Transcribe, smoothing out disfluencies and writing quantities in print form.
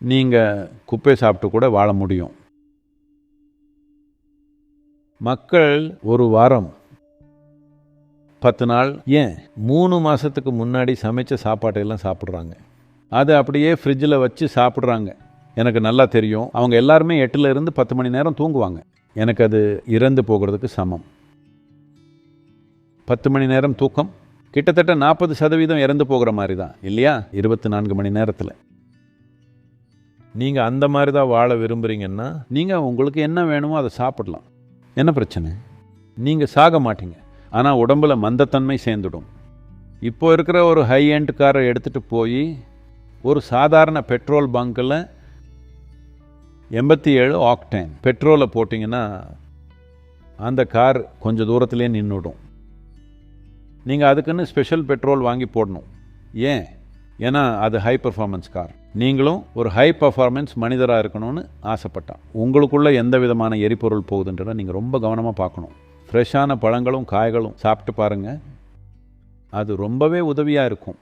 நீங்கள் குப்பை சாப்பிட்டு கூட வாழ முடியும். மக்கள் ஒரு வாரம் 10 நாள் ஏன் 3 மாதத்துக்கு முன்னாடி சமைச்ச சாப்பாட்டையெல்லாம் சாப்பிட்றாங்க. அதை அப்படியே ஃப்ரிட்ஜில் வச்சு சாப்பிட்றாங்க. எனக்கு நல்லா தெரியும், அவங்க எல்லாருமே 8லேருந்து 10 மணி நேரம் தூங்குவாங்க. எனக்கு அது இறந்து போகிறதுக்கு சமம். 10 மணி நேரம் தூக்கம் கிட்டத்தட்ட 40% இறந்து போகிற மாதிரி தான் இல்லையா? 24 மணி நேரத்தில். நீங்கள் அந்த மாதிரி தான் வாழ விரும்புகிறீங்கன்னா நீங்கள் உங்களுக்கு என்ன வேணுமோ அதை சாப்பிடலாம். என்ன பிரச்சனை? நீங்கள் சாக மாட்டீங்க, ஆனால் உடம்புல மந்தத்தன்மை சேர்ந்துடும். இப்போ இருக்கிற ஒரு ஹை எண்ட் காரை எடுத்துகிட்டு போய் ஒரு சாதாரண பெட்ரோல் பங்கில் 87 ஆக்டேன் பெட்ரோலை போட்டிங்கன்னா அந்த கார் கொஞ்சம் தூரத்துலேயே நின்றுடும். நீங்கள் அதுக்குன்னு ஸ்பெஷல் பெட்ரோல் வாங்கி போடணும். ஏன்? ஏன்னா அது ஹை பர்ஃபார்மன்ஸ் கார். நீங்களும் ஒரு ஹை பர்ஃபார்மன்ஸ் மனிதராக இருக்கணும்னு ஆசைப்பட்டா உங்களுக்குள்ளே எந்த விதமான எரிபொருள் போகுதுன்றதை நீங்கள் ரொம்ப கவனமாக பார்க்கணும். ஃப்ரெஷ்ஷான பழங்களும் காய்களும் சாப்பிட்டு பாருங்கள், அது ரொம்பவே உதவியாக இருக்கும்.